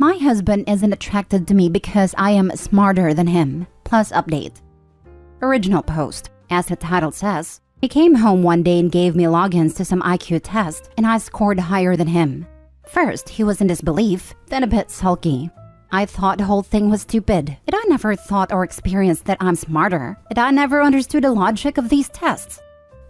My husband isn't attracted to me because I am smarter than him. Plus update. Original post. As the title says, he came home one day and gave me logins to some IQ test, and I scored higher than him. First, he was in disbelief, then a bit sulky. I thought the whole thing was stupid. That I never thought or experienced that I'm smarter. That I never understood the logic of these tests.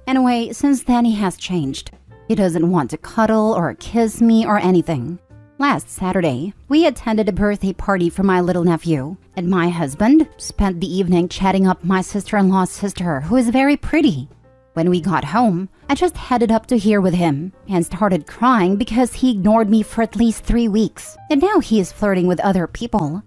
Anyway, since then he has changed. He doesn't want to cuddle or kiss me or anything. Last Saturday, we attended a birthday party for my little nephew, and my husband spent the evening chatting up my sister-in-law's sister, who is very pretty. When we got home, I just headed up to here with him and started crying because he ignored me for at least 3 weeks, and now he is flirting with other people.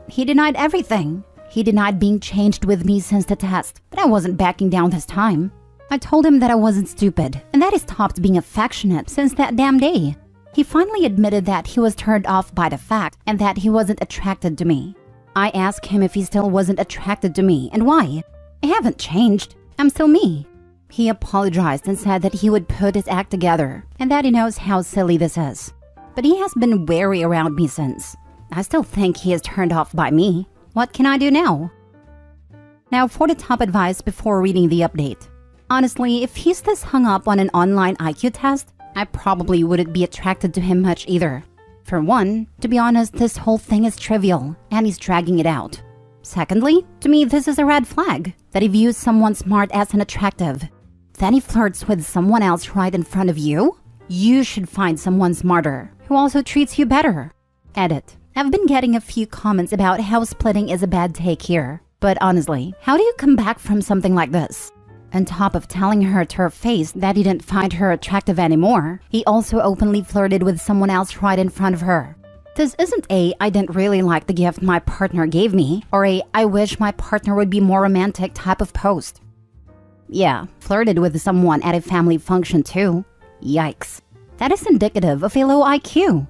He denied everything. He denied being changed with me since the test, but I wasn't backing down this time. I told him that I wasn't stupid and that he stopped being affectionate since that damn day. He finally admitted that he was turned off by the fact and that he wasn't attracted to me. I asked him if he still wasn't attracted to me and why. I haven't changed. I'm still me. He apologized and said that he would put his act together and that he knows how silly this is. But he has been wary around me since. I still think he is turned off by me. What can I do now? Now for the top advice before reading the update. Honestly, if he's this hung up on an online IQ test, I probably wouldn't be attracted to him much either. For one, to be honest, this whole thing is trivial and he's dragging it out. Secondly, to me this is a red flag that he views someone smart as an attractive. Then he flirts with someone else right in front of you? You should find someone smarter, who also treats you better. Edit. I've been getting a few comments about how splitting is a bad take here. But honestly, how do you come back from something like this? On top of telling her to her face that he didn't find her attractive anymore, he also openly flirted with someone else right in front of her. This isn't a "I didn't really like the gift my partner gave me" or a "I wish my partner would be more romantic" type of post. Yeah, flirted with someone at a family function too. Yikes. That is indicative of a low IQ.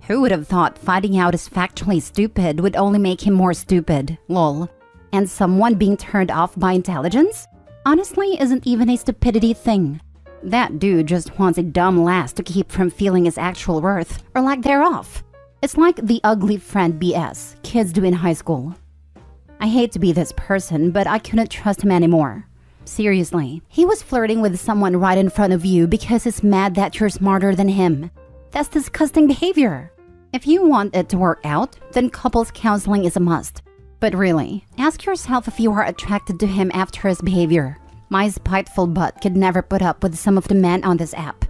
Who would have thought finding out is factually stupid would only make him more stupid, lol. And someone being turned off by intelligence? Honestly, isn't even a stupidity thing. That dude just wants a dumb lass to keep from feeling his actual worth, or lack thereof. It's like the ugly friend BS kids do in high school. I hate to be this person, but I couldn't trust him anymore. Seriously, he was flirting with someone right in front of you because he's mad that you're smarter than him. That's disgusting behavior. If you want it to work out, then couples counseling is a must. But really, ask yourself if you are attracted to him after his behavior. My spiteful butt could never put up with some of the men on this app.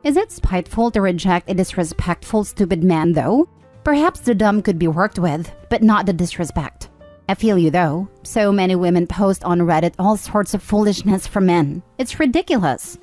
Is it spiteful to reject a disrespectful, stupid man though? Perhaps the dumb could be worked with, but not the disrespect. I feel you though. So many women post on Reddit all sorts of foolishness from men. It's ridiculous.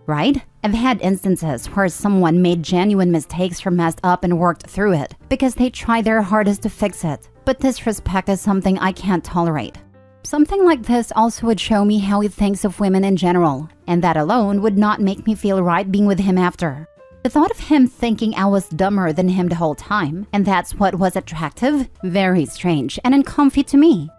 Right? I've had instances where someone made genuine mistakes or messed up and worked through it because they tried their hardest to fix it. But disrespect is something I can't tolerate. Something like this also would show me how he thinks of women in general, and that alone would not make me feel right being with him after. The thought of him thinking I was dumber than him the whole time, and that's what was attractive, very strange and uncomfy to me.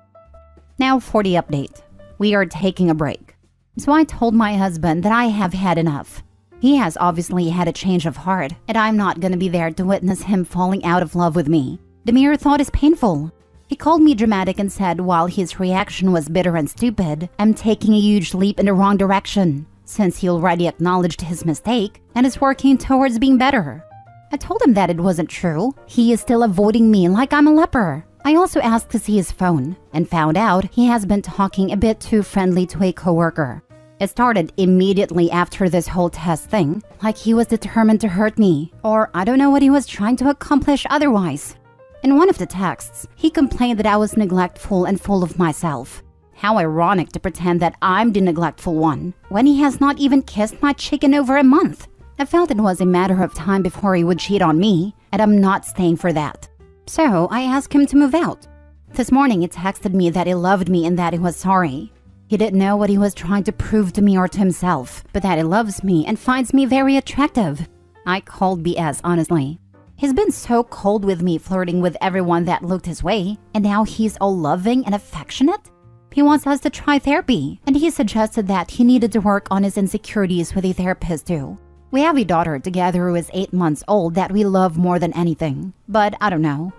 Now for the update. We are taking a break. So I told my husband that I have had enough. He has obviously had a change of heart, and I'm not gonna be there to witness him falling out of love with me. The mere thought is painful. He called me dramatic and said while his reaction was bitter and stupid, I'm taking a huge leap in the wrong direction, since he already acknowledged his mistake and is working towards being better. I told him that it wasn't true. He is still avoiding me like I'm a leper. I also asked to see his phone and found out he has been talking a bit too friendly to a coworker. It started immediately after this whole test thing, like he was determined to hurt me, or I don't know what he was trying to accomplish otherwise. In one of the texts, he complained that I was neglectful and full of myself. How ironic to pretend that I'm the neglectful one, when he has not even kissed my cheek in over a month. I felt it was a matter of time before he would cheat on me, and I'm not staying for that. So I asked him to move out. This morning he texted me that he loved me and that he was sorry. He didn't know what he was trying to prove to me or to himself, but that he loves me and finds me very attractive. I called BS, honestly. He's been so cold with me, flirting with everyone that looked his way, and now he's all loving and affectionate? He wants us to try therapy, and he suggested that he needed to work on his insecurities with a therapist too. We have a daughter together who is 8 months old that we love more than anything. But I don't know.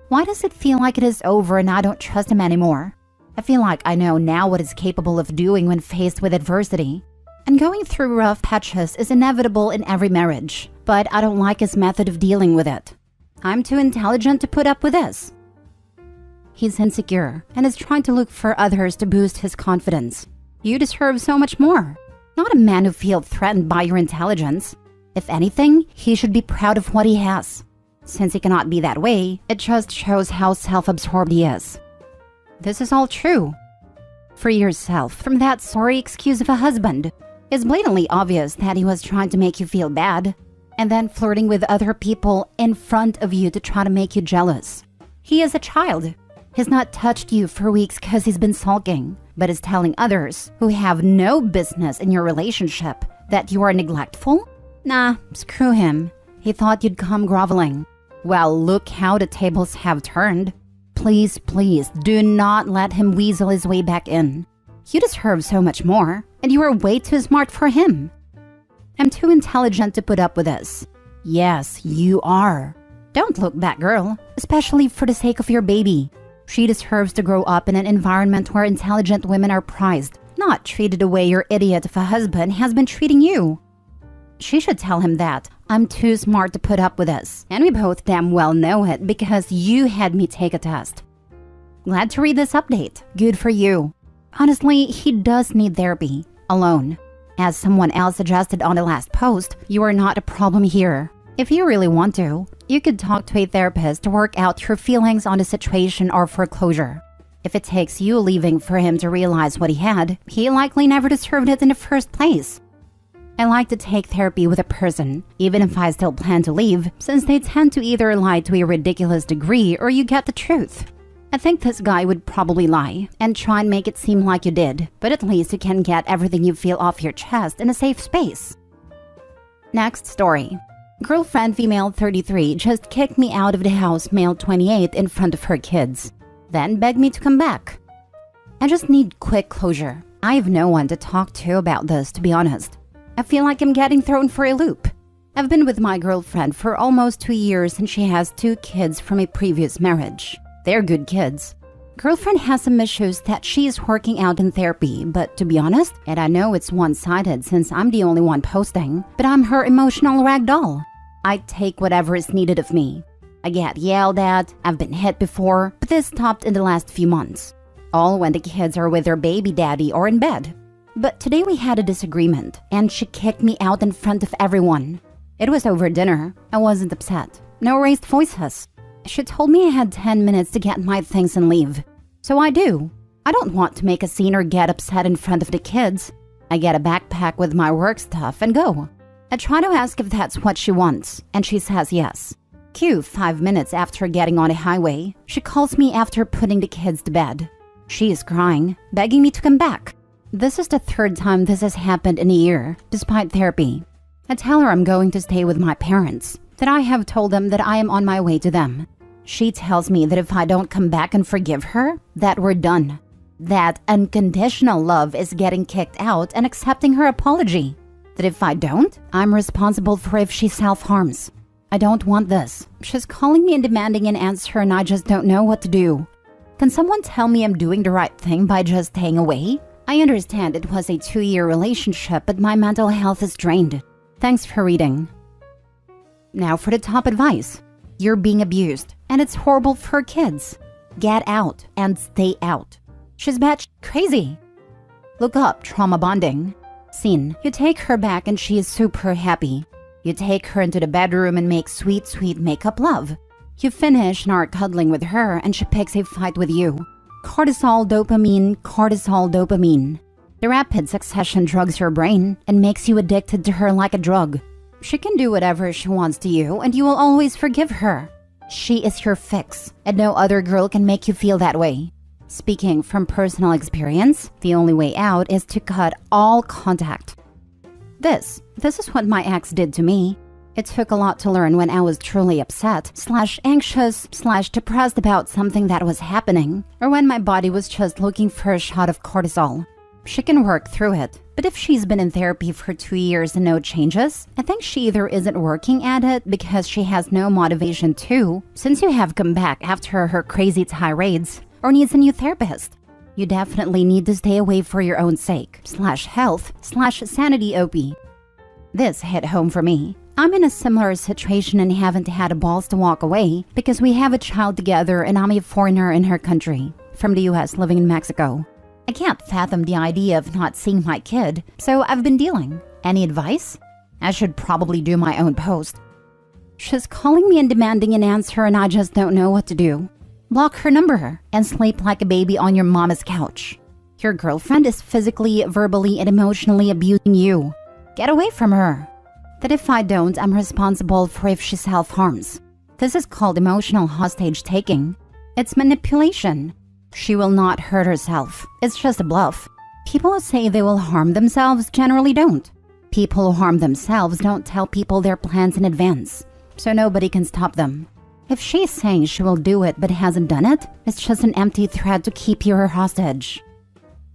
Why does it feel like it is over and I don't trust him anymore? I feel like I know now what he's capable of doing when faced with adversity. And going through rough patches is inevitable in every marriage, but I don't like his method of dealing with it. I'm too intelligent to put up with this. He's insecure and is trying to look for others to boost his confidence. You deserve so much more. Not a man who feels threatened by your intelligence. If anything, he should be proud of what he has. Since he cannot be that way, it just shows how self-absorbed he is. This is all true. Free yourself from that sorry excuse of a husband. It's blatantly obvious that he was trying to make you feel bad, and then flirting with other people in front of you to try to make you jealous. He is a child. He's not touched you for weeks because he's been sulking, but is telling others who have no business in your relationship that you are neglectful? Nah, screw him. He thought you'd come groveling. Well, look how the tables have turned. Please, please, do not let him weasel his way back in. You deserve so much more, and you are way too smart for him. I'm too intelligent to put up with this. Yes, you are. Don't look back, girl, especially for the sake of your baby. She deserves to grow up in an environment where intelligent women are prized, not treated the way your idiot of a husband has been treating you. She should tell him that I'm too smart to put up with this, and we both damn well know it because you had me take a test. Glad to read this update. Good for you. Honestly, he does need therapy. Alone. As someone else suggested on the last post, you are not a problem here. If you really want to, you could talk to a therapist to work out your feelings on the situation or for closure. If it takes you leaving for him to realize what he had, he likely never deserved it in the first place. I like to take therapy with a person, even if I still plan to leave, since they tend to either lie to a ridiculous degree or you get the truth. I think this guy would probably lie and try and make it seem like you did, but at least you can get everything you feel off your chest in a safe space. Next story. Girlfriend female 33 just kicked me out of the house male 28 in front of her kids, then begged me to come back. I just need quick closure. I have no one to talk to about this, to be honest. I feel like I'm getting thrown for a loop. I've been with my girlfriend for almost 2 years and she has 2 kids from a previous marriage. They're good kids. Girlfriend has some issues that she is working out in therapy, but to be honest, and I know it's one-sided since I'm the only one posting, but I'm her emotional rag doll. I take whatever is needed of me. I get yelled at, I've been hit before, but this stopped in the last few months. All when the kids are with their baby daddy or in bed. But today we had a disagreement, and she kicked me out in front of everyone. It was over dinner. I wasn't upset. No raised voices. She told me I had 10 minutes to get my things and leave. So I do. I don't want to make a scene or get upset in front of the kids. I get a backpack with my work stuff and go. I try to ask if that's what she wants, and she says yes. Cue 5 minutes after getting on a highway, she calls me after putting the kids to bed. She is crying, begging me to come back. This is the 3rd time this has happened in a year, despite therapy. I tell her I'm going to stay with my parents, that I have told them that I am on my way to them. She tells me that if I don't come back and forgive her, that we're done. That unconditional love is getting kicked out and accepting her apology. That if I don't, I'm responsible for if she self-harms. I don't want this. She's calling me and demanding an answer and I just don't know what to do. Can someone tell me I'm doing the right thing by just staying away? I understand it was a 2-year relationship, but my mental health is drained. Thanks for reading. Now for the top advice. You're being abused, and it's horrible for kids. Get out and stay out. She's batshit crazy. Look up trauma bonding. Scene. You take her back and she is super happy. You take her into the bedroom and make sweet, sweet makeup love. You finish and are cuddling with her and she picks a fight with you. Cortisol, dopamine, cortisol, dopamine. The rapid succession drugs your brain and makes you addicted to her like a drug. She can do whatever she wants to you and you will always forgive her. She is your fix, and no other girl can make you feel that way. Speaking from personal experience, the only way out is to cut all contact. This is what my ex did to me. It took a lot to learn when I was truly upset, /anxious, /depressed about something that was happening, or when my body was just looking for a shot of cortisol. She can work through it, But if she's been in therapy for 2 years and no changes, I think she either isn't working at it because she has no motivation to, since you have come back after her crazy tirades, or needs a new therapist. You definitely need to stay away for your own sake, /health/sanity OP. This hit home for me. I'm in a similar situation and haven't had the balls to walk away because we have a child together and I'm a foreigner in her country, from the US living in Mexico. I can't fathom the idea of not seeing my kid, so I've been dealing. Any advice? I should probably do my own post. She's calling me and demanding an answer and I just don't know what to do. Block her number and sleep like a baby on your mama's couch. Your girlfriend is physically, verbally, and emotionally abusing you. Get away from her. That if I don't, I'm responsible for if she self-harms. This is called emotional hostage taking. It's manipulation. She will not hurt herself. It's just a bluff. People who say they will harm themselves generally don't. People who harm themselves don't tell people their plans in advance, so nobody can stop them. If she's saying she will do it but hasn't done it, it's just an empty threat to keep you her hostage.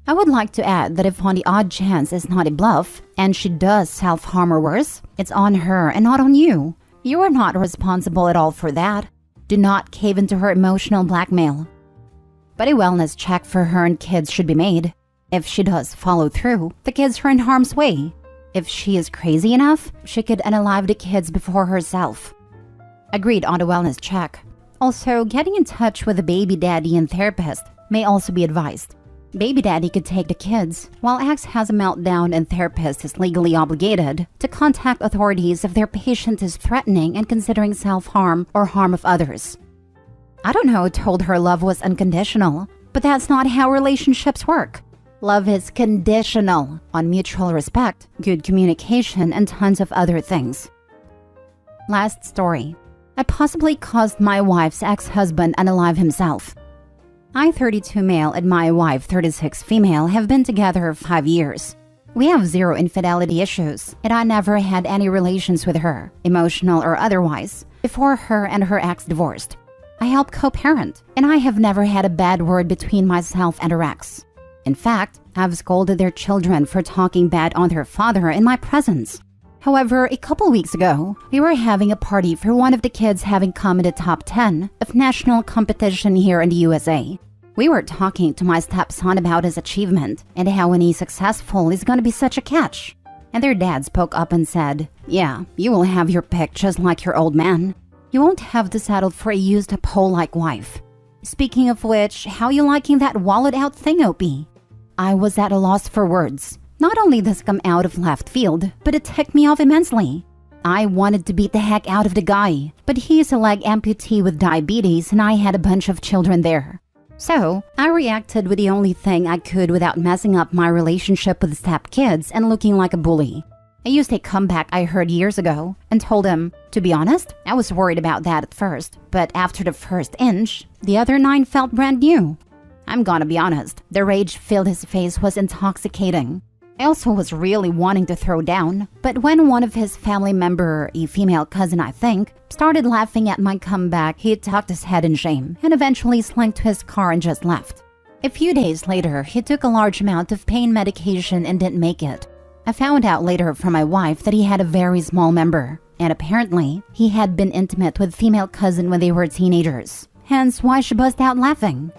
I would like to add that if on the odd chance it's not a bluff, and she does self-harm or worse, it's on her and not on you. You are not responsible at all for that. Do not cave into her emotional blackmail. But a wellness check for her and kids should be made. If she does follow through, the kids are in harm's way. If she is crazy enough, she could unalive the kids before herself. Agreed on a wellness check. Also, getting in touch with a baby daddy and therapist may also be advised. Baby daddy could take the kids, while ex has a meltdown and therapist is legally obligated to contact authorities if their patient is threatening and considering self-harm or harm of others. I don't know who told her love was unconditional, but that's not how relationships work. Love is conditional on mutual respect, good communication, and tons of other things. Last story. I possibly caused my wife's ex-husband unalive himself. I, 32 male, and my wife, 36 female, have been together 5 years. We have zero infidelity issues, and I never had any relations with her, emotional or otherwise, before her and her ex divorced. I help co-parent, and I have never had a bad word between myself and her ex. In fact, I've scolded their children for talking bad on their father in my presence. However, a couple weeks ago, we were having a party for one of the kids having come in the top 10 of national competition here in the USA. We were talking to my stepson about his achievement and how when he's successful, he's gonna be such a catch. And their dad spoke up and said, "Yeah, you will have your pick just like your old man. You won't have to settle for a used pole-like wife. Speaking of which, how you liking that wallet-out thing, Opie?" I was at a loss for words. Not only this come out of left field, but it ticked me off immensely. I wanted to beat the heck out of the guy, but he's a leg amputee with diabetes and I had a bunch of children there. So, I reacted with the only thing I could without messing up my relationship with stepkids and looking like a bully. I used a comeback I heard years ago and told him, to be honest, I was worried about that at first, but after the first inch, the other 9 felt brand new. I'm gonna be honest, the rage filled his face was intoxicating. I also was really wanting to throw down, but when one of his family member, a female cousin I think, started laughing at my comeback, he tucked his head in shame and eventually slinked to his car and just left. A few days later, he took a large amount of pain medication and didn't make it. I found out later from my wife that he had a very small member, and apparently, he had been intimate with female cousin when they were teenagers, hence why she burst out laughing.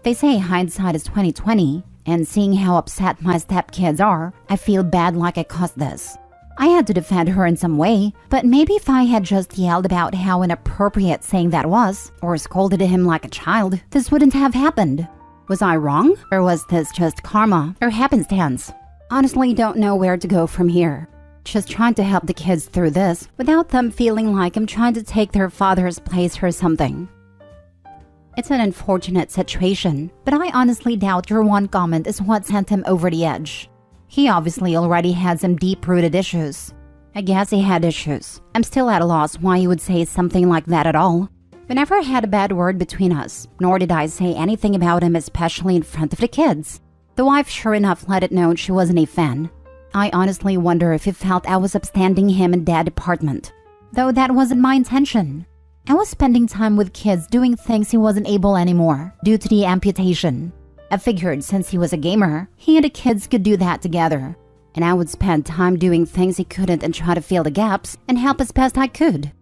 They say hindsight is 20/20, and seeing how upset my stepkids are, I feel bad like I caused this. I had to defend her in some way, but maybe if I had just yelled about how inappropriate saying that was, or scolded him like a child, this wouldn't have happened. Was I wrong? Or was this just karma or happenstance? Honestly, don't know where to go from here. Just trying to help the kids through this without them feeling like I'm trying to take their father's place or something. It's an unfortunate situation, but I honestly doubt your one comment is what sent him over the edge. He obviously already had some deep-rooted issues. I guess he had issues. I'm still at a loss why he would say something like that at all. We never had a bad word between us, nor did I say anything about him, especially in front of the kids. The wife sure enough let it know she wasn't a fan. I honestly wonder if he felt I was upstanding him in that department. Though that wasn't my intention. I was spending time with kids doing things he wasn't able anymore due to the amputation. I figured since he was a gamer, he and the kids could do that together. and I would spend time doing things he couldn't and try to fill the gaps and help as best I could.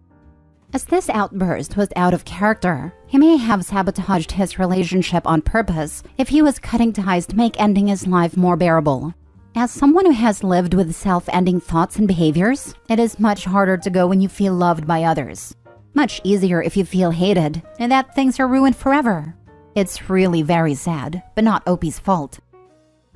As this outburst was out of character, he may have sabotaged his relationship on purpose if he was cutting ties to make ending his life more bearable. As someone who has lived with self-ending thoughts and behaviors, it is much harder to go when you feel loved by others. Much easier if you feel hated and that things are ruined forever. It's really very sad, but not OP's fault.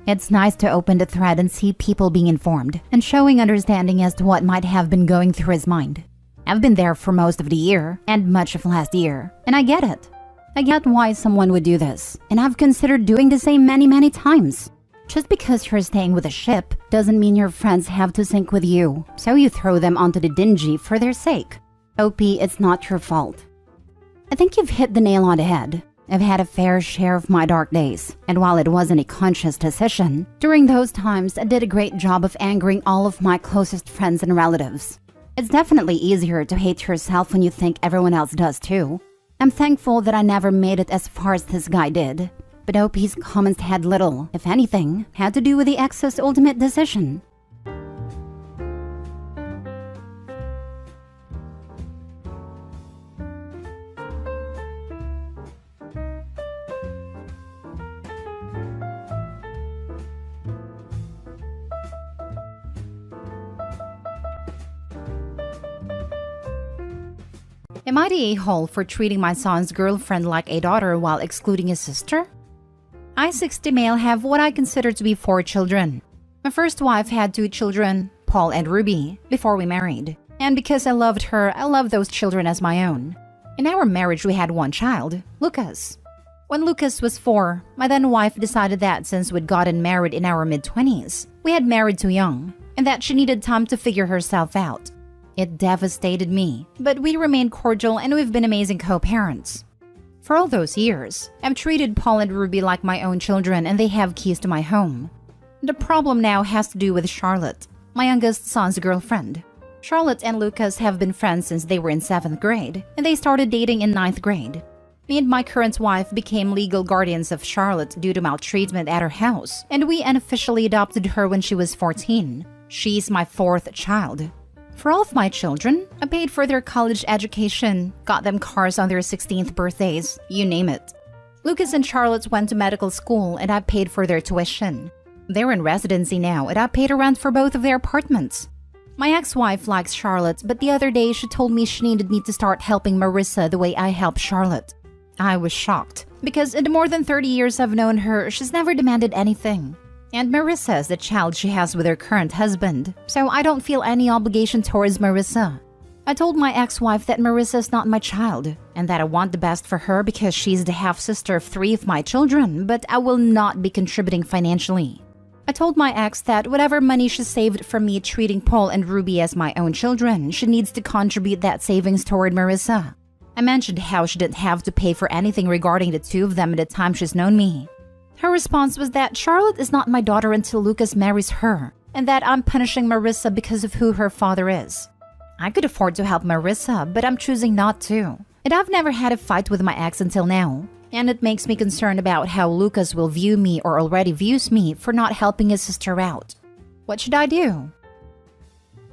It's nice to open the thread and see people being informed and showing understanding as to what might have been going through his mind. I've been there for most of the year and much of last year, and I get it. I get why someone would do this, and I've considered doing the same many times. Just because you're staying with a ship doesn't mean your friends have to sink with you, so you throw them onto the dingy for their sake. OP, it's not your fault. I think you've hit the nail on the head. I've had a fair share of my dark days, and while it wasn't a conscious decision, during those times I did a great job of angering all of my closest friends and relatives. It's definitely easier to hate yourself when you think everyone else does too. I'm thankful that I never made it as far as this guy did. But OP's comments had little, if anything, had to do with the ex's ultimate decision. Am I the a-hole for treating my son's girlfriend like a daughter while excluding his sister? I, 60 male, have what I consider to be 4 children. My first wife had 2 children, Paul and Ruby, before we married. And because I loved her, I loved those children as my own. In our marriage, we had 1 child, Lucas. When Lucas was 4, my then wife decided that since we'd gotten married in our mid-20s, we had married too young, and that she needed time to figure herself out. It devastated me, but we remained cordial and we've been amazing co-parents. For all those years, I've treated Paul and Ruby like my own children and they have keys to my home. The problem now has to do with Charlotte, my youngest son's girlfriend. Charlotte and Lucas have been friends since they were in 7th grade, and they started dating in 9th grade. Me and my current wife became legal guardians of Charlotte due to maltreatment at her house, and we unofficially adopted her when she was 14. She's my 4th child. For all of my children, I paid for their college education, got them cars on their 16th birthdays, you name it. Lucas and Charlotte went to medical school and I paid for their tuition. They're in residency now and I paid a rent for both of their apartments. My ex-wife likes Charlotte, but the other day she told me she needed me to start helping Marissa the way I help Charlotte. I was shocked, because in the more than 30 years I've known her, she's never demanded anything. And Marissa is the child she has with her current husband, so I don't feel any obligation towards Marissa. I told my ex-wife that Marissa is not my child, and that I want the best for her because she's the half-sister of 3 of my children, but I will not be contributing financially. I told my ex that whatever money she saved from me treating Paul and Ruby as my own children, she needs to contribute that savings toward Marissa. I mentioned how she didn't have to pay for anything regarding the 2 of them at the time she's known me. Her response was that Charlotte is not my daughter until Lucas marries her, and that I'm punishing Marissa because of who her father is. I could afford to help Marissa, but I'm choosing not to. And I've never had a fight with my ex until now, and it makes me concerned about how Lucas will view me or already views me for not helping his sister out. What should I do?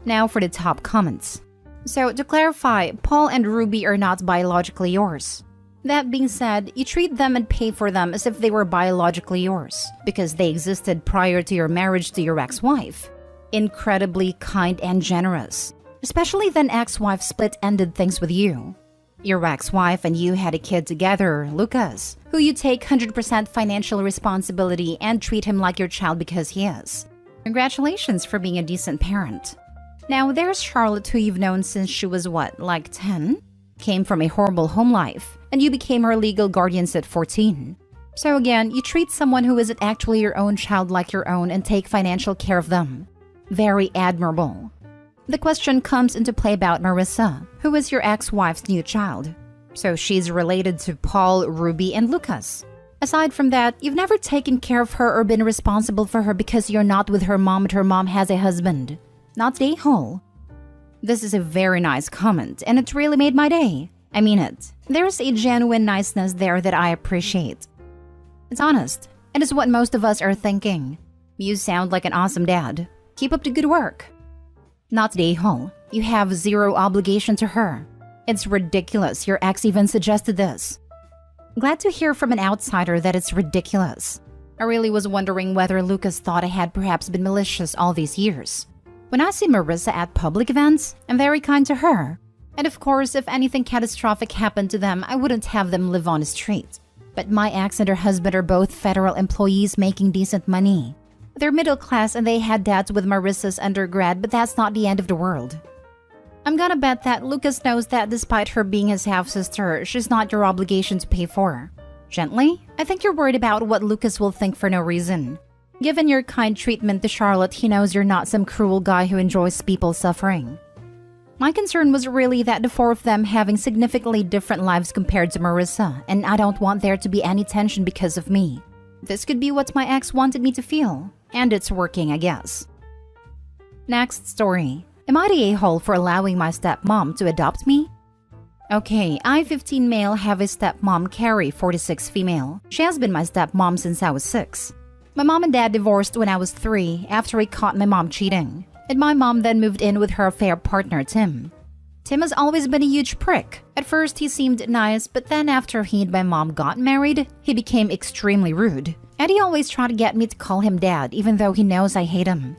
Now for the top comments. So to clarify, Paul and Ruby are not biologically yours. That being said, you treat them and pay for them as if they were biologically yours, because they existed prior to your marriage to your ex-wife. Incredibly kind and generous. Especially then ex-wife split-ended things with you. Your ex-wife and you had a kid together, Lucas, who you take 100% financial responsibility and treat him like your child because he is. Congratulations for being a decent parent. Now there's Charlotte, who you've known since she was what, like 10? Came from a horrible home life, and you became her legal guardians at 14. So again, you treat someone who isn't actually your own child like your own and take financial care of them. Very admirable. The question comes into play about Marissa, who is your ex-wife's new child. So she's related to Paul, Ruby, and Lucas. Aside from that, you've never taken care of her or been responsible for her because you're not with her mom and her mom has a husband. Not the a-hole. This is a very nice comment, and it really made my day. I mean it. There's a genuine niceness there that I appreciate. It's honest. It is what most of us are thinking. You sound like an awesome dad. Keep up the good work. Not the a-hole. You have zero obligation to her. It's ridiculous your ex even suggested this. Glad to hear from an outsider that it's ridiculous. I really was wondering whether Lucas thought I had perhaps been malicious all these years. When I see Marissa at public events, I'm very kind to her. And of course, if anything catastrophic happened to them, I wouldn't have them live on the street. But my ex and her husband are both federal employees making decent money. They're middle class and they had dads with Marissa's undergrad, but that's not the end of the world. I'm gonna bet that Lucas knows that despite her being his half-sister, she's not your obligation to pay for. Gently, I think you're worried about what Lucas will think for no reason. Given your kind treatment to Charlotte, he knows you're not some cruel guy who enjoys people suffering. My concern was really that the four of them having significantly different lives compared to Marissa, and I don't want there to be any tension because of me. This could be what my ex wanted me to feel, and it's working, I guess. Next story. Am I the a-hole for allowing my stepmom to adopt me? Okay, I, 15 male, have a stepmom, Carrie, 46 female. She has been my stepmom since I was 6. My mom and dad divorced when I was 3 after he caught my mom cheating. And my mom then moved in with her affair partner, Tim. Tim has always been a huge prick. At first, he seemed nice, but then after he and my mom got married, he became extremely rude. And he always tried to get me to call him dad, even though he knows I hate him.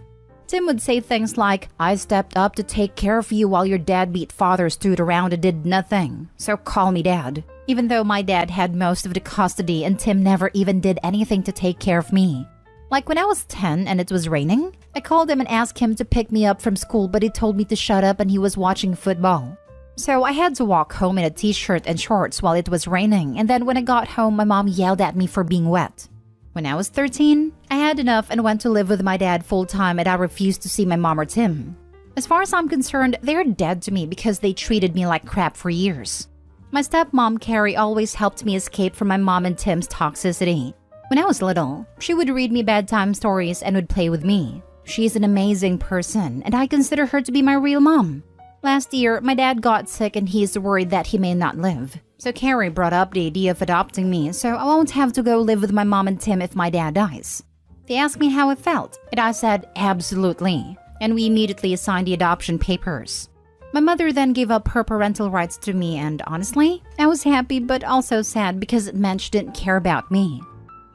Tim would say things like, I stepped up to take care of you while your deadbeat father stood around and did nothing, so call me dad. Even though my dad had most of the custody and Tim never even did anything to take care of me. Like when I was 10 and it was raining, I called him and asked him to pick me up from school, but he told me to shut up and he was watching football. So I had to walk home in a t-shirt and shorts while it was raining, and then when I got home, my mom yelled at me for being wet. When I was 13, I had enough and went to live with my dad full-time, and I refused to see my mom or Tim. As far as I'm concerned, they're dead to me because they treated me like crap for years. My stepmom, Carrie, always helped me escape from my mom and Tim's toxicity. When I was little, she would read me bedtime stories and would play with me. She's an amazing person, and I consider her to be my real mom. Last year, my dad got sick and he's worried that he may not live. So Carrie brought up the idea of adopting me, so I won't have to go live with my mom and Tim if my dad dies. They asked me how I felt, and I said, absolutely. And we immediately signed the adoption papers. My mother then gave up her parental rights to me, and honestly, I was happy but also sad because it meant she didn't care about me.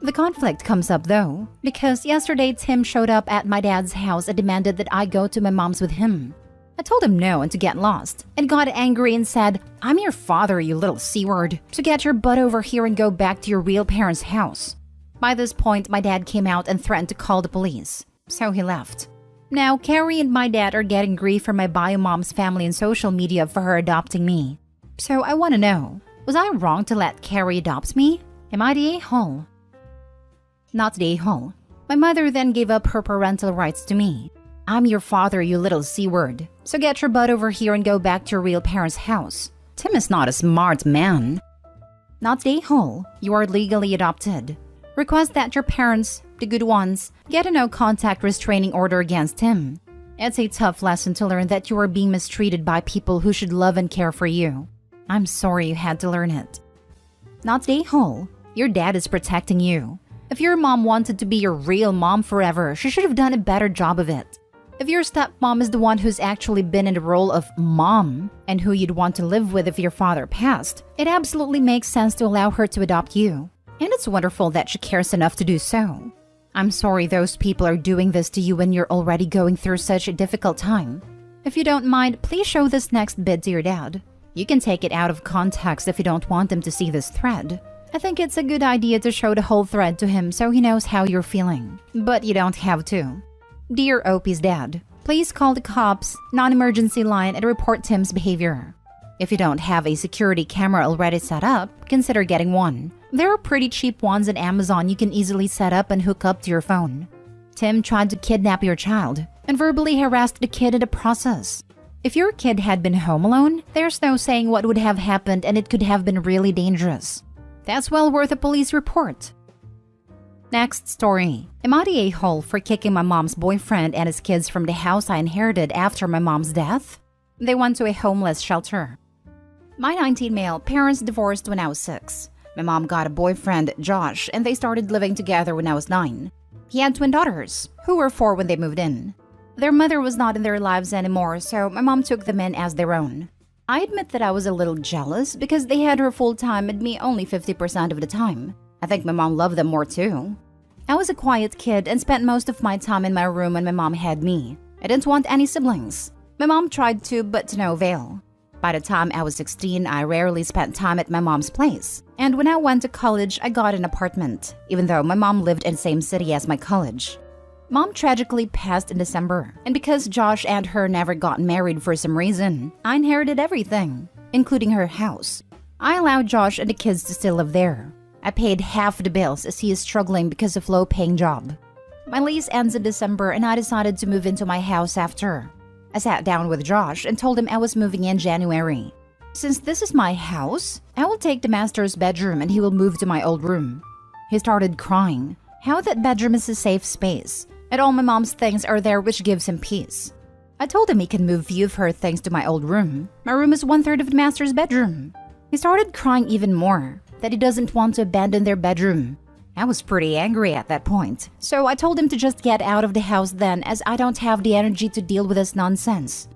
The conflict comes up though, because yesterday Tim showed up at my dad's house and demanded that I go to my mom's with him. I told him no and to get lost, and got angry and said, I'm your father, you little C-word, so get your butt over here and go back to your real parents' house. By this point, my dad came out and threatened to call the police, so he left. Now, Carrie and my dad are getting grief from my bio mom's family and social media for her adopting me. So I want to know, was I wrong to let Carrie adopt me? Am I the a-hole? Not the a-hole. My mother then gave up her parental rights to me. I'm your father, you little C-word. So get your butt over here and go back to your real parents' house. Tim is not a smart man. Not the a-hole. You are legally adopted. Request that your parents, the good ones, get a no-contact restraining order against him. It's a tough lesson to learn that you are being mistreated by people who should love and care for you. I'm sorry you had to learn it. Not the a-hole. Your dad is protecting you. If your mom wanted to be your real mom forever, she should have done a better job of it. If your stepmom is the one who's actually been in the role of mom and who you'd want to live with if your father passed, it absolutely makes sense to allow her to adopt you. And it's wonderful that she cares enough to do so. I'm sorry those people are doing this to you when you're already going through such a difficult time. If you don't mind, please show this next bid to your dad. You can take it out of context if you don't want him to see this thread. I think it's a good idea to show the whole thread to him so he knows how you're feeling. But you don't have to. Dear Opie's dad, please call the cops, non-emergency line, and report Tim's behavior. If you don't have a security camera already set up, consider getting one. There are pretty cheap ones on Amazon you can easily set up and hook up to your phone. Tim tried to kidnap your child and verbally harassed the kid in the process. If your kid had been home alone, there's no saying what would have happened and it could have been really dangerous. That's well worth a police report. Next story. Am I the a-hole for kicking my mom's boyfriend and his kids from the house I inherited after my mom's death? They went to a homeless shelter. My 19 male parents divorced when I was 6. My mom got a boyfriend, Josh, and they started living together when I was 9. He had twin daughters, who were 4 when they moved in. Their mother was not in their lives anymore, so my mom took them in as their own. I admit that I was a little jealous because they had her full time and me only 50% of the time. I think my mom loved them more too. I was a quiet kid and spent most of my time in my room when my mom had me. I didn't want any siblings. My mom tried to, but to no avail. By the time I was 16, I rarely spent time at my mom's place. And when I went to college, I got an apartment, even though my mom lived in the same city as my college. Mom tragically passed in December, and because Josh and her never got married for some reason, I inherited everything, including her house. I allowed Josh and the kids to still live there. I paid half the bills as he is struggling because of low-paying job. My lease ends in December and I decided to move into my house after. I sat down with Josh and told him I was moving in January. Since this is my house, I will take the master's bedroom and he will move to my old room. He started crying. How that bedroom is a safe space, and all my mom's things are there which gives him peace. I told him he can move few of her things to my old room. My room is 1/3 of the master's bedroom. He started crying even more, that he doesn't want to abandon their bedroom. I was pretty angry at that point, so I told him to just get out of the house then as I don't have the energy to deal with this nonsense.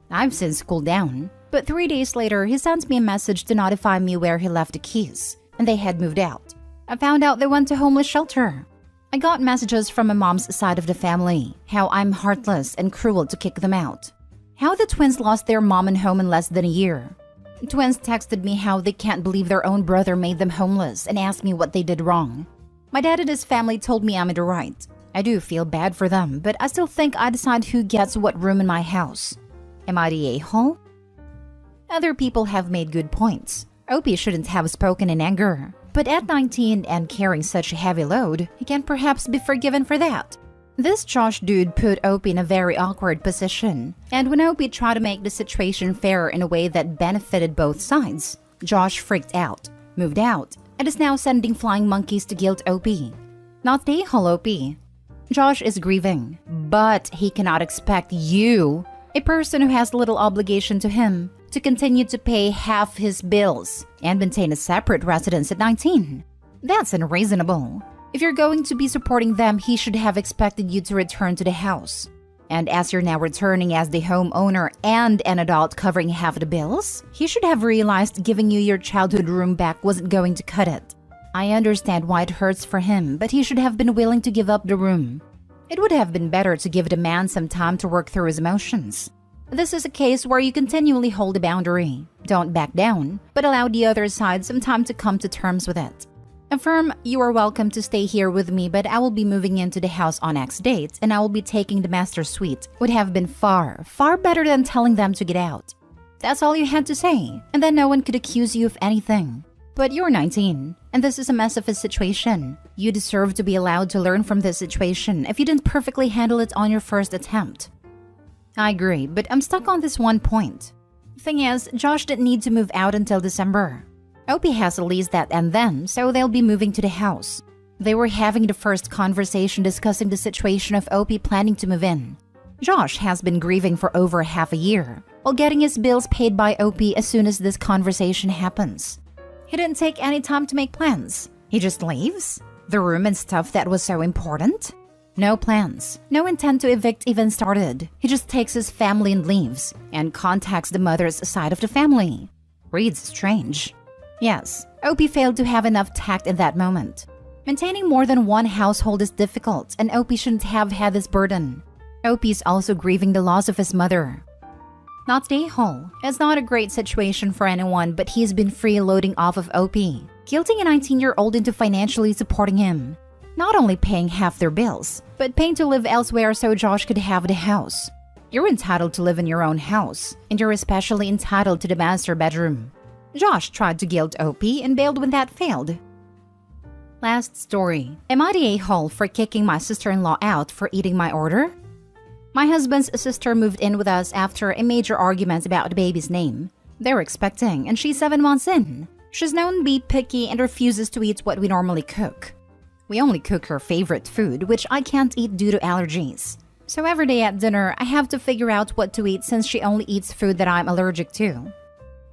I've since cooled down, but 3 days later he sends me a message to notify me where he left the keys, and they had moved out. I found out they went to homeless shelter. I got messages from my mom's side of the family, how I'm heartless and cruel to kick them out. How the twins lost their mom and home in less than a year. The twins texted me how they can't believe their own brother made them homeless and asked me what they did wrong. My dad and his family told me I'm in the right. I do feel bad for them, but I still think I decide who gets what room in my house. Am I the a-hole? Other people have made good points. Opie shouldn't have spoken in anger. But at 19 and carrying such a heavy load, he can perhaps be forgiven for that. This Josh dude put Opie in a very awkward position, and when Opie tried to make the situation fair in a way that benefited both sides, Josh freaked out, moved out, and is now sending flying monkeys to guilt Opie. Not the whole Opie. Josh is grieving, but he cannot expect you, a person who has little obligation to him, to continue to pay half his bills and maintain a separate residence at 19. That's unreasonable. If you're going to be supporting them, he should have expected you to return to the house. And as you're now returning as the homeowner and an adult covering half the bills, he should have realized giving you your childhood room back wasn't going to cut it. I understand why it hurts for him, but he should have been willing to give up the room. It would have been better to give the man some time to work through his emotions. This is a case where you continually hold a boundary. Don't back down, but allow the other side some time to come to terms with it. Affirm, you are welcome to stay here with me, but I will be moving into the house on X date and I will be taking the master suite. Would have been far, far better than telling them to get out. That's all you had to say, and then no one could accuse you of anything. But you're 19, and this is a mess of a situation. You deserve to be allowed to learn from this situation if you didn't perfectly handle it on your first attempt. I agree, but I'm stuck on this one point. Thing is, Josh didn't need to move out until December. Opie has a lease that and then, so they'll be moving to the house. They were having the first conversation discussing the situation of Opie planning to move in. Josh has been grieving for over half a year, while getting his bills paid by Opie as soon as this conversation happens. He didn't take any time to make plans. He just leaves? The room and stuff that was so important? No plans, no intent to evict even started. He just takes his family and leaves, and contacts the mother's side of the family. Reads strange. Yes, Opie failed to have enough tact in that moment. Maintaining more than one household is difficult, and Opie shouldn't have had this burden. Opie is also grieving the loss of his mother. Not the a-hole. It's not a great situation for anyone, but he's been freeloading off of Opie, guilting a 19-year-old into financially supporting him. Not only paying half their bills, but paying to live elsewhere so Josh could have the house. You're entitled to live in your own house, and you're especially entitled to the master bedroom. Josh tried to guilt Opie and bailed when that failed. Last story. Am I the a-hole for kicking my sister-in-law out for eating my order? My husband's sister moved in with us after a major argument about the baby's name. They were expecting, and she's 7 months in. She's known to be picky and refuses to eat what we normally cook. We only cook her favorite food, which I can't eat due to allergies. So every day at dinner, I have to figure out what to eat since she only eats food that I'm allergic to.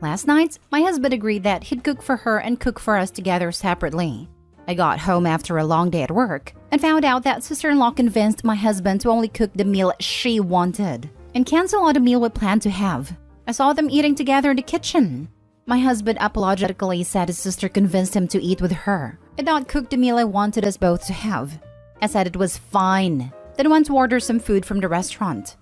Last night, my husband agreed that he'd cook for her and cook for us together separately. I got home after a long day at work, and found out that sister-in-law convinced my husband to only cook the meal she wanted and cancel on the meal we planned to have. I saw them eating together in the kitchen. My husband apologetically said his sister convinced him to eat with her and not cook the meal I wanted us both to have. I said it was fine, then went to order some food from the restaurant.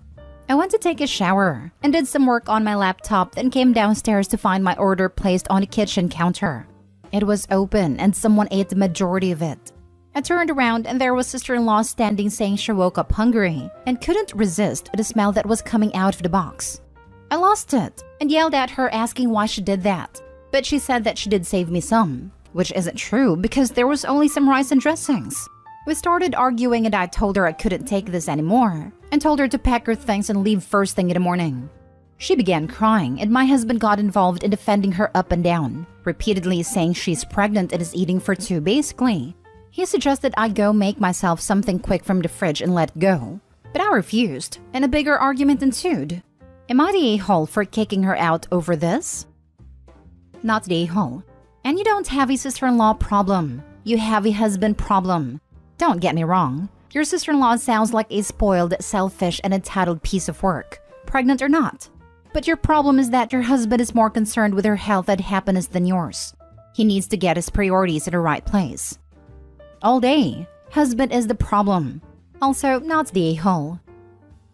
I went to take a shower and did some work on my laptop, then came downstairs to find my order placed on the kitchen counter. It was open and someone ate the majority of it. I turned around and there was sister-in-law standing saying she woke up hungry and couldn't resist the smell that was coming out of the box. I lost it and yelled at her asking why she did that, but she said that she did save me some, which isn't true because there was only some rice and dressings. We started arguing and I told her I couldn't take this anymore and told her to pack her things and leave first thing in the morning. She began crying and my husband got involved in defending her up and down, repeatedly saying she's pregnant and is eating for two basically. He suggested I go make myself something quick from the fridge and let go, but I refused and a bigger argument ensued. Am I the a-hole for kicking her out over this? Not the a-hole. And you don't have a sister-in-law problem. You have a husband problem. Don't get me wrong. Your sister-in-law sounds like a spoiled, selfish, and entitled piece of work, pregnant or not. But your problem is that your husband is more concerned with her health and happiness than yours. He needs to get his priorities in the right place. All day, husband is the problem. Also, not the a-hole.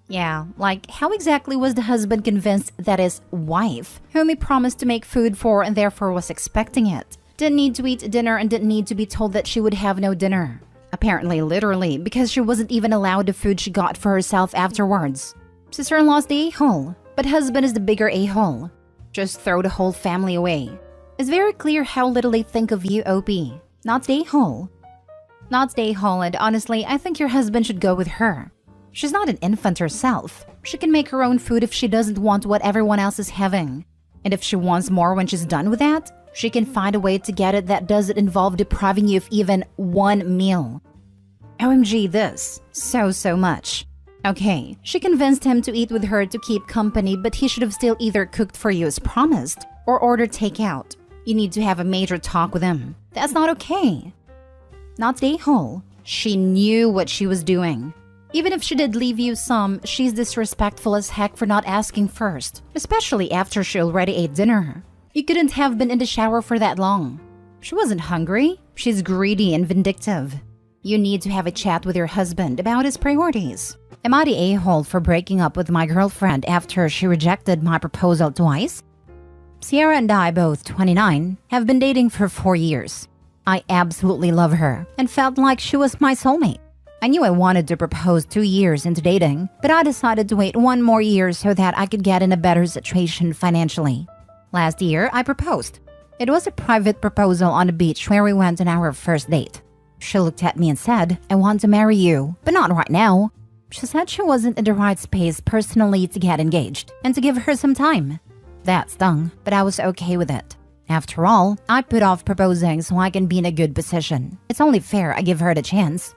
Yeah, like how exactly was the husband convinced that his wife, whom he promised to make food for and therefore was expecting it, didn't need to eat dinner and didn't need to be told that she would have no dinner? Apparently literally, because she wasn't even allowed the food she got for herself afterwards. Sister-in-law's the a-hole, but husband is the bigger a-hole. Just throw the whole family away. It's very clear how little they think of you, OP. Not the a-hole. Not the a-hole, and honestly, I think your husband should go with her. She's not an infant herself. She can make her own food if she doesn't want what everyone else is having. And if she wants more when she's done with that, she can find a way to get it that doesn't involve depriving you of even one meal. OMG this. So much. Okay, she convinced him to eat with her to keep company, but he should have still either cooked for you as promised or ordered takeout. You need to have a major talk with him. That's not okay. Not the a-hole. She knew what she was doing. Even if she did leave you some, she's disrespectful as heck for not asking first, especially after she already ate dinner. You couldn't have been in the shower for that long. She wasn't hungry. She's greedy and vindictive. You need to have a chat with your husband about his priorities. Am I the a-hole for breaking up with my girlfriend after she rejected my proposal twice? Sierra and I, both 29, have been dating for 4 years. I absolutely love her and felt like she was my soulmate. I knew I wanted to propose 2 years into dating, but I decided to wait 1 more year so that I could get in a better situation financially. Last year, I proposed. It was a private proposal on the beach where we went on our first date. She looked at me and said, "I want to marry you, but not right now." She said she wasn't in the right space personally to get engaged and to give her some time. That stung, but I was okay with it. After all, I put off proposing so I can be in a good position. It's only fair I give her the chance.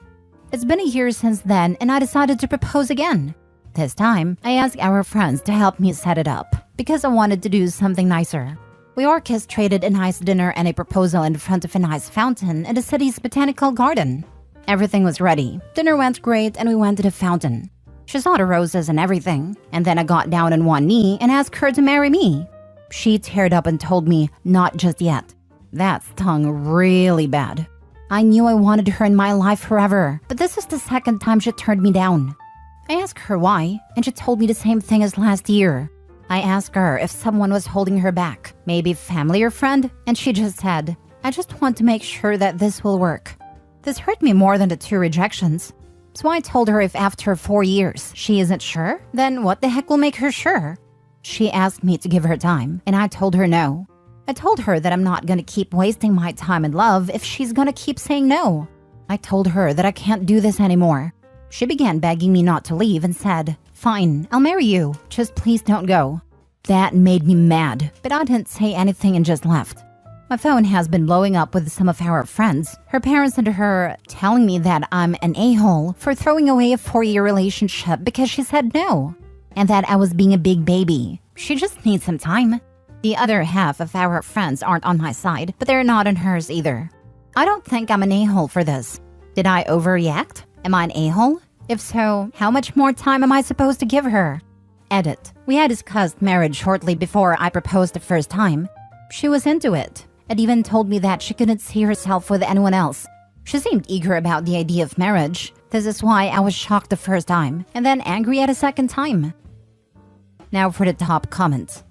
It's been a year since then and I decided to propose again. This time, I asked our friends to help me set it up because I wanted to do something nicer. We orchestrated a nice dinner and a proposal in front of a nice fountain in the city's botanical garden. Everything was ready. Dinner went great and we went to the fountain. She saw the roses and everything, and then I got down on one knee and asked her to marry me. She teared up and told me, "Not just yet." That stung really bad. I knew I wanted her in my life forever, but this is the second time she turned me down. I asked her why, and she told me the same thing as last year. I asked her if someone was holding her back, maybe family or friend, and she just said, "I just want to make sure that this will work." This hurt me more than the 2 rejections. So I told her if after 4 years she isn't sure, then what the heck will make her sure? She asked me to give her time, and I told her no. I told her that I'm not gonna keep wasting my time and love if she's gonna keep saying no. I told her that I can't do this anymore. She began begging me not to leave and said, "Fine, I'll marry you, just please don't go." That made me mad, but I didn't say anything and just left. My phone has been blowing up with some of our friends, her parents and her, telling me that I'm an a-hole for throwing away a 4-year relationship because she said no, and that I was being a big baby. She just needs some time. The other half of our friends aren't on my side, but they're not on hers either. I don't think I'm an a-hole for this. Did I overreact? Am I an a-hole? If so, how much more time am I supposed to give her? Edit. We had discussed marriage shortly before I proposed the first time. She was into it, and even told me that she couldn't see herself with anyone else. She seemed eager about the idea of marriage. This is why I was shocked the first time, and then angry at a second time. Now for the top comment.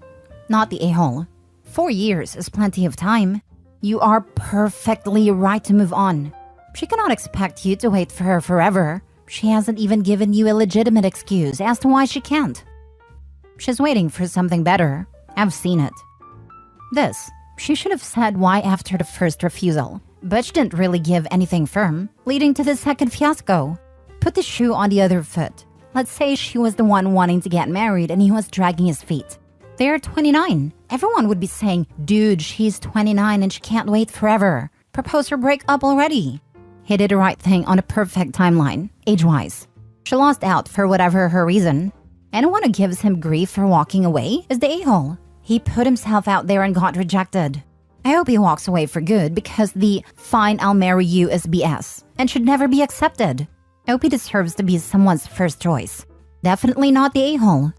Not the a-hole. 4 years is plenty of time. You are perfectly right to move on. She cannot expect you to wait for her forever. She hasn't even given you a legitimate excuse as to why she can't. She's waiting for something better. I've seen it. This, she should have said why after the first refusal, but she didn't really give anything firm, leading to the second fiasco. Put the shoe on the other foot. Let's say she was the one wanting to get married and he was dragging his feet. They're 29. Everyone would be saying, dude, she's 29 and she can't wait forever. Propose or break up already. He did the right thing on a perfect timeline, age-wise. She lost out for whatever her reason. Anyone who gives him grief for walking away is the a-hole. He put himself out there and got rejected. I hope he walks away for good because the "fine, I'll marry you" is BS and should never be accepted. I hope he deserves to be someone's first choice. Definitely not the a-hole.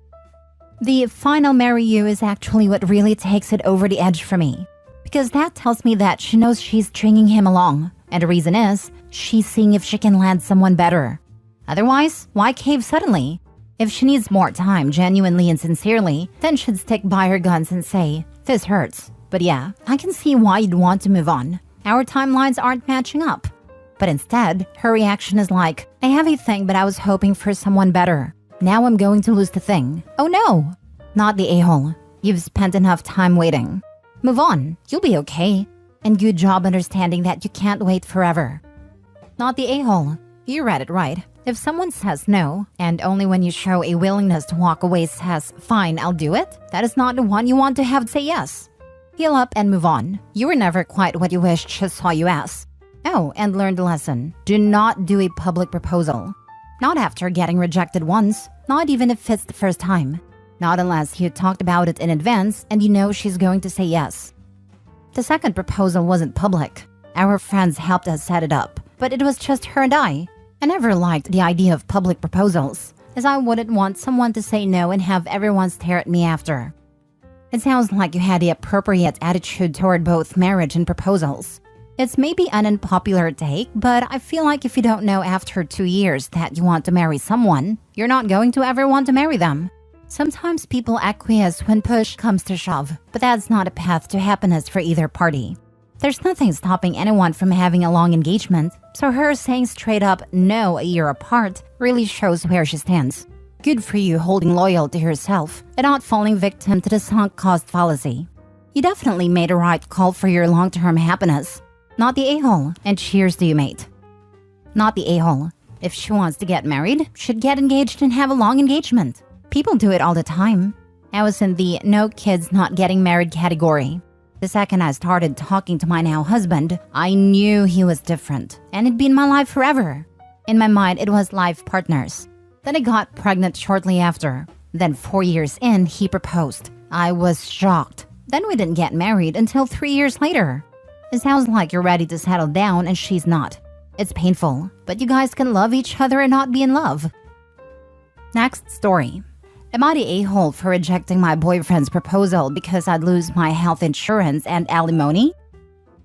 The "fine, I'll marry you" is actually what really takes it over the edge for me. Because that tells me that she knows she's stringing him along. And the reason is, she's seeing if she can land someone better. Otherwise, why cave suddenly? If she needs more time genuinely and sincerely, then she'd stick by her guns and say, this hurts. But yeah, I can see why you'd want to move on. Our timelines aren't matching up. But instead, her reaction is like, I have a thing but I was hoping for someone better. Now I'm going to lose the thing. Oh no! Not the a-hole. You've spent enough time waiting. Move on, you'll be okay. And good job understanding that you can't wait forever. Not the a-hole. You read it right. If someone says no, and only when you show a willingness to walk away says, fine, I'll do it, that is not the one you want to have say yes. Heal up and move on. You were never quite what you wished she saw you as. Oh, and learn the lesson. Do not do a public proposal. Not after getting rejected once, not even if it's the first time. Not unless you talked about it in advance and you know she's going to say yes. The second proposal wasn't public. Our friends helped us set it up, but it was just her and I. I never liked the idea of public proposals, as I wouldn't want someone to say no and have everyone stare at me after. It sounds like you had the appropriate attitude toward both marriage and proposals. It's maybe an unpopular take, but I feel like if you don't know after 2 years that you want to marry someone, you're not going to ever want to marry them. Sometimes people acquiesce when push comes to shove, but that's not a path to happiness for either party. There's nothing stopping anyone from having a long engagement, so her saying straight up no a year apart really shows where she stands. Good for you holding loyal to yourself and not falling victim to the sunk cost fallacy. You definitely made a right call for your long-term happiness. Not the a-hole, and cheers to you, mate. Not the a-hole. If she wants to get married, she'd get engaged and have a long engagement. People do it all the time. I was in the no kids not getting married category. The second I started talking to my now husband, I knew he was different, and it'd been my life forever. In my mind, it was life partners. Then I got pregnant shortly after. Then 4 years in, he proposed. I was shocked. Then we didn't get married until 3 years later. It sounds like you're ready to settle down and she's not. It's painful, but you guys can love each other and not be in love. Next story. Am I the a-hole for rejecting my boyfriend's proposal because I'd lose my health insurance and alimony?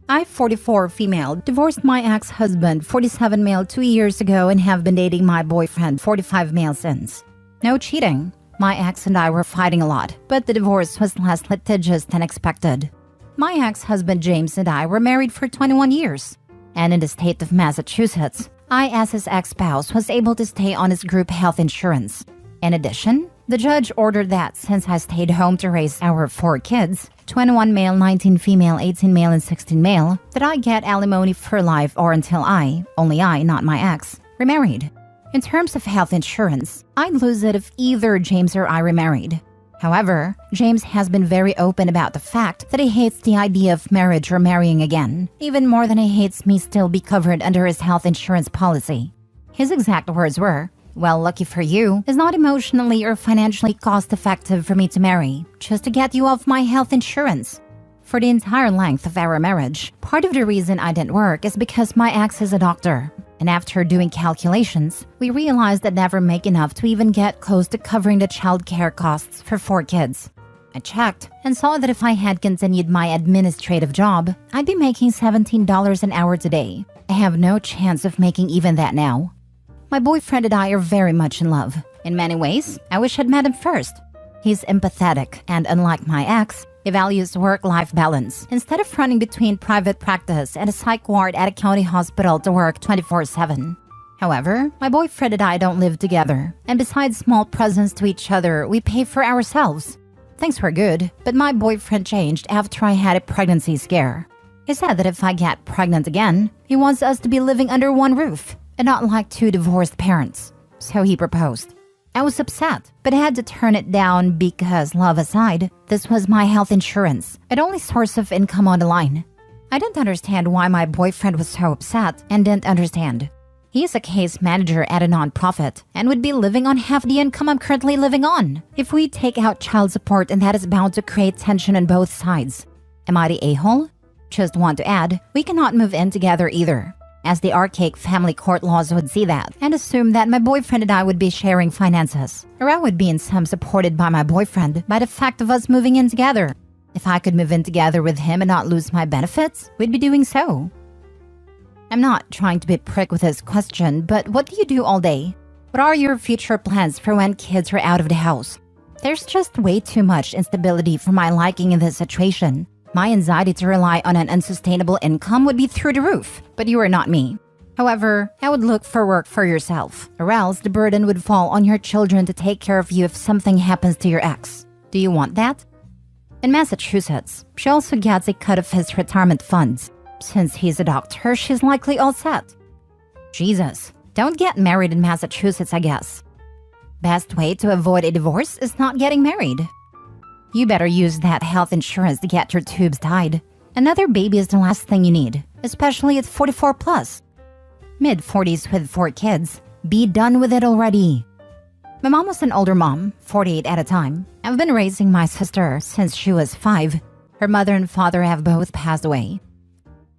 I, 44 female, divorced my ex-husband, 47 male, 2 years ago and have been dating my boyfriend, 45 male since. No cheating. My ex and I were fighting a lot, but the divorce was less litigious than expected. My ex-husband James and I were married for 21 years. And in the state of Massachusetts, I, as his ex-spouse, was able to stay on his group health insurance. In addition, the judge ordered that since I stayed home to raise our 4 kids, 21 male, 19 female, 18 male, and 16 male, that I get alimony for life or until only I, not my ex, remarried. In terms of health insurance, I'd lose it if either James or I remarried. However, James has been very open about the fact that he hates the idea of marriage or marrying again, even more than he hates me still be covered under his health insurance policy. His exact words were, well, lucky for you, it's not emotionally or financially cost-effective for me to marry, just to get you off my health insurance. For the entire length of our marriage, part of the reason I didn't work is because my ex is a doctor. And after doing calculations, we realized I'd never make enough to even get close to covering the childcare costs for 4 kids. I checked and saw that if I had continued my administrative job, I'd be making $17 an hour today. I have no chance of making even that now. My boyfriend and I are very much in love. In many ways, I wish I'd met him first. He's empathetic and, unlike my ex, he values work-life balance instead of running between private practice and a psych ward at a county hospital to work 24/7. However, my boyfriend and I don't live together, and besides small presents to each other, we pay for ourselves. Things were good, but my boyfriend changed after I had a pregnancy scare. He said that if I get pregnant again, he wants us to be living under one roof and not like 2 divorced parents. So he proposed. I was upset, but I had to turn it down because, love aside, this was my health insurance, and only source of income on the line. I didn't understand why my boyfriend was so upset and didn't understand. He is a case manager at a nonprofit and would be living on half the income I'm currently living on. If we take out child support, and that is bound to create tension on both sides. Am I the a-hole? Just want to add, we cannot move in together either, as the archaic family court laws would see that and assume that my boyfriend and I would be sharing finances, or I would be in some supported by my boyfriend by the fact of us moving in together. If I could move in together with him and not lose my benefits, we'd be doing so. I'm not trying to be a prick with this question, but what do you do all day? What are your future plans for when kids are out of the house? There's just way too much instability for my liking in this situation. My anxiety to rely on an unsustainable income would be through the roof, but you are not me. However, I would look for work for yourself, or else the burden would fall on your children to take care of you if something happens to your ex. Do you want that? In Massachusetts, she also gets a cut of his retirement funds. Since he's a doctor, she's likely all set. Jesus, don't get married in Massachusetts, I guess. Best way to avoid a divorce is not getting married. You better use that health insurance to get your tubes tied. Another baby is the last thing you need, especially at 44 plus. Mid-40s with 4 kids. Be done with it already. My mom was an older mom, 48 at a time. I've been raising my sister since she was 5. Her mother and father have both passed away.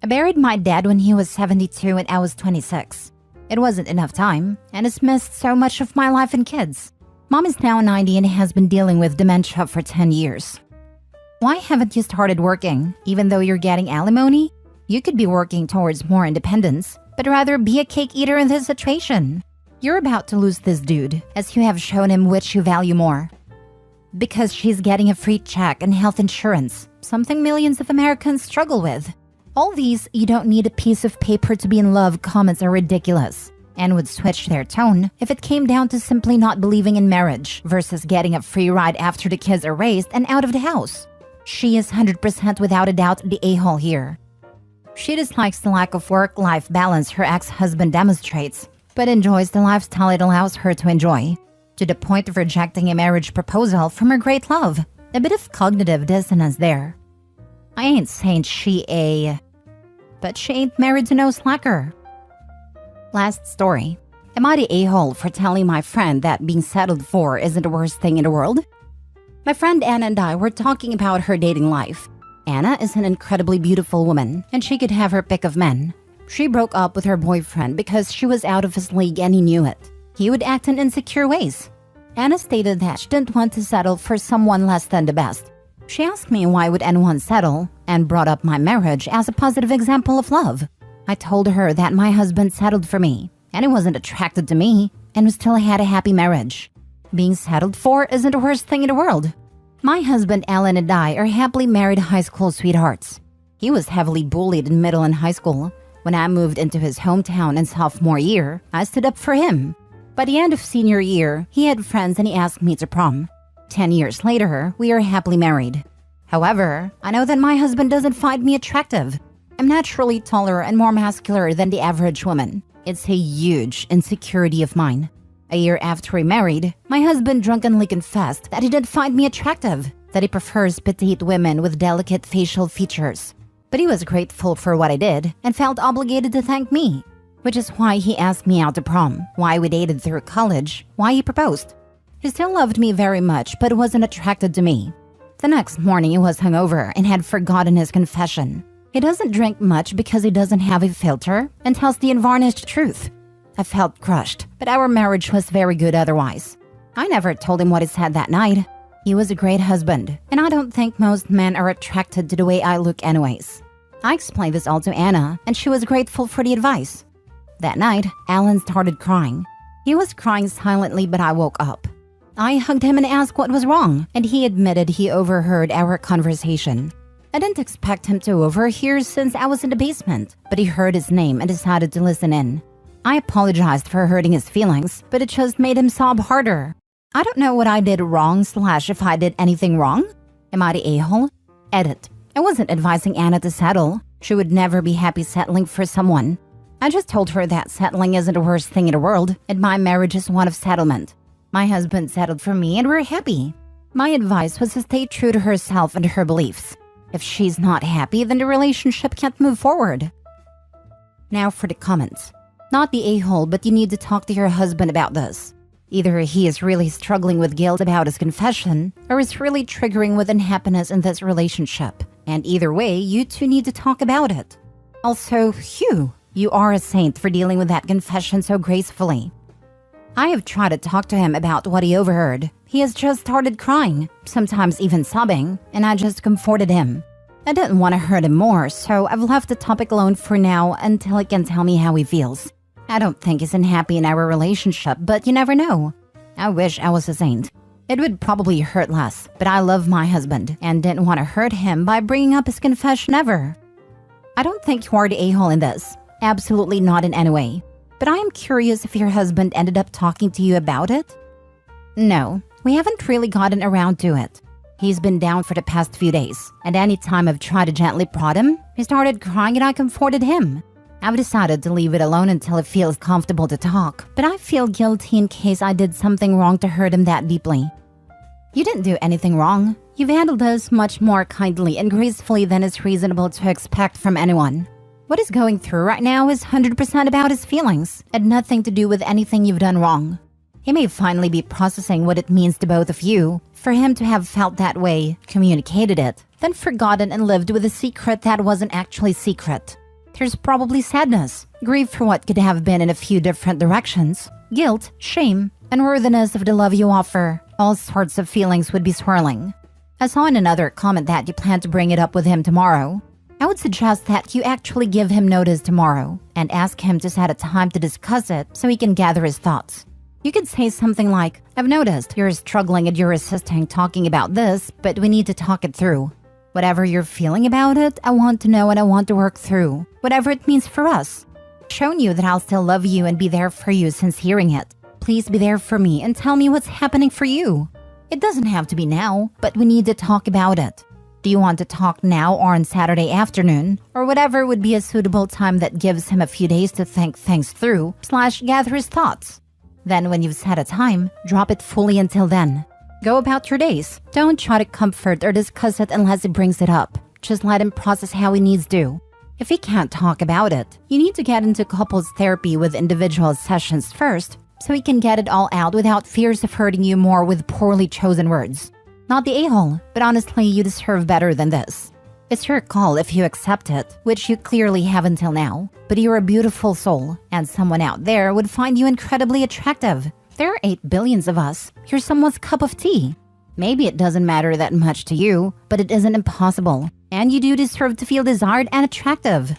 I buried my dad when he was 72 and I was 26. It wasn't enough time, and it's missed so much of my life and kids. Mom is now 90 and has been dealing with dementia for 10 years. Why haven't you started working, even though you're getting alimony? You could be working towards more independence, but rather be a cake eater in this situation. You're about to lose this dude, as you have shown him which you value more. Because she's getting a free check and health insurance, something millions of Americans struggle with. All these "you don't need a piece of paper to be in love" comments are ridiculous, and would switch their tone if it came down to simply not believing in marriage versus getting a free ride after the kids are raised and out of the house. She is 100% without a doubt the a-hole here. She dislikes the lack of work-life balance her ex-husband demonstrates, but enjoys the lifestyle it allows her to enjoy, to the point of rejecting a marriage proposal from her great love. A bit of cognitive dissonance there. I ain't saying but she ain't married to no slacker. Last story. Am I the a-hole for telling my friend that being settled for isn't the worst thing in the world? My friend Anna and I were talking about her dating life. Anna is an incredibly beautiful woman, and she could have her pick of men. She broke up with her boyfriend because she was out of his league and he knew it. He would act in insecure ways. Anna stated that she didn't want to settle for someone less than the best. She asked me why would anyone settle, and brought up my marriage as a positive example of love. I told her that my husband settled for me, and he wasn't attracted to me, and we still had a happy marriage. Being settled for isn't the worst thing in the world. My husband Alan and I are happily married high school sweethearts. He was heavily bullied in middle and high school. When I moved into his hometown in sophomore year, I stood up for him. By the end of senior year, he had friends and he asked me to prom. 10 years later, we are happily married. However, I know that my husband doesn't find me attractive. I'm naturally taller and more muscular than the average woman. It's a huge insecurity of mine. A year after we married, my husband drunkenly confessed that he didn't find me attractive, that he prefers petite women with delicate facial features. But he was grateful for what I did and felt obligated to thank me, which is why he asked me out to prom, why we dated through college, why he proposed. He still loved me very much but wasn't attracted to me. The next morning he was hungover and had forgotten his confession. He doesn't drink much because he doesn't have a filter and tells the unvarnished truth. I felt crushed, but our marriage was very good otherwise. I never told him what he said that night. He was a great husband, and I don't think most men are attracted to the way I look anyways. I explained this all to Anna, and she was grateful for the advice. That night, Alan started crying. He was crying silently, but I woke up. I hugged him and asked what was wrong, and he admitted he overheard our conversation. I didn't expect him to overhear since I was in the basement, but he heard his name and decided to listen in. I apologized for hurting his feelings, but it just made him sob harder. I don't know what I did wrong / if I did anything wrong. Am I the a-hole? Edit. I wasn't advising Anna to settle. She would never be happy settling for someone. I just told her that settling isn't the worst thing in the world, and my marriage is one of settlement. My husband settled for me and we're happy. My advice was to stay true to herself and her beliefs. If she's not happy, then the relationship can't move forward. Now for the comments. Not the a-hole, but you need to talk to your husband about this. Either he is really struggling with guilt about his confession, or is really triggering with unhappiness in this relationship. And either way, you two need to talk about it. Also, Hugh, you are a saint for dealing with that confession so gracefully. I have tried to talk to him about what he overheard. He has just started crying, sometimes even sobbing, and I just comforted him. I didn't want to hurt him more, so I've left the topic alone for now until he can tell me how he feels. I don't think he's unhappy in our relationship, but you never know. I wish I was a saint. It would probably hurt less, but I love my husband and didn't want to hurt him by bringing up his confession ever. I don't think you are the a-hole in this. Absolutely not in any way. But I am curious if your husband ended up talking to you about it? No, we haven't really gotten around to it. He's been down for the past few days, and any time I've tried to gently prod him, he started crying and I comforted him. I've decided to leave it alone until it feels comfortable to talk, but I feel guilty in case I did something wrong to hurt him that deeply. You didn't do anything wrong. You've handled this much more kindly and gracefully than is reasonable to expect from anyone. What he's going through right now is 100% about his feelings, and nothing to do with anything you've done wrong. He may finally be processing what it means to both of you. For him to have felt that way, communicated it, then forgotten and lived with a secret that wasn't actually secret. There's probably sadness, grief for what could have been in a few different directions, guilt, shame, unworthiness of the love you offer. All sorts of feelings would be swirling. I saw in another comment that you plan to bring it up with him tomorrow. I would suggest that you actually give him notice tomorrow and ask him to set a time to discuss it so he can gather his thoughts. You could say something like, I've noticed you're struggling and you're resisting talking about this, but we need to talk it through. Whatever you're feeling about it, I want to know and I want to work through, whatever it means for us. I've shown you that I'll still love you and be there for you since hearing it. Please be there for me and tell me what's happening for you. It doesn't have to be now, but we need to talk about it. Do you want to talk now or on Saturday afternoon, or whatever would be a suitable time that gives him a few days to think things through / gather his thoughts? Then when you've set a time, drop it fully until then. Go about your days. Don't try to comfort or discuss it unless he brings it up. Just let him process how he needs to. If he can't talk about it, you need to get into couples therapy with individual sessions first, so he can get it all out without fears of hurting you more with poorly chosen words. Not the a-hole, but honestly, you deserve better than this. It's your call if you accept it, which you clearly have until now. But you're a beautiful soul, and someone out there would find you incredibly attractive. There are 8 billion of us. You're someone's cup of tea. Maybe it doesn't matter that much to you, but it isn't impossible. And you do deserve to feel desired and attractive.